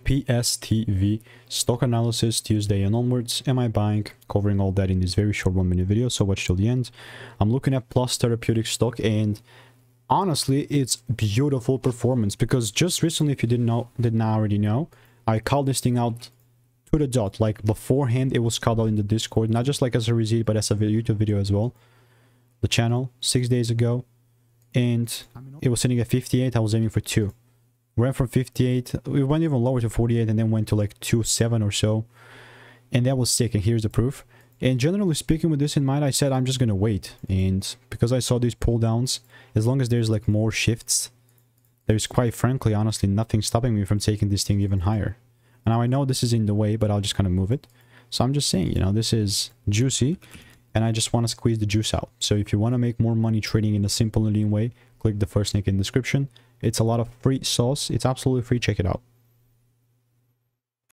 PSTV stock analysis Tuesday and onwards. Am I buying? Covering all that in this very short 1-minute video, so watch till the end. I'm looking at Plus Therapeutics stock, and honestly it's beautiful performance, because just recently, if you didn't already know, I called this thing out to the dot. Like beforehand it was called out in the Discord, not just like as a receipt but as a YouTube video as well, the channel 6 days ago, and it was sitting at 58. I was aiming for 2. Went from 58, we went even lower to 48, and then went to like 2.7 or so, and that was sick. And here's the proof. And generally speaking, with this in mind, I said I'm just gonna wait, and because I saw these pull downs, as long as there's like more shifts, there's quite frankly, honestly, nothing stopping me from taking this thing even higher. And now I know this is in the way, but I'll just kind of move it. So I'm just saying, you know, this is juicy, and I just want to squeeze the juice out. So if you want to make more money trading in a simple and lean way, click the first link in the description. It's a lot of free sauce. It's absolutely free. Check it out.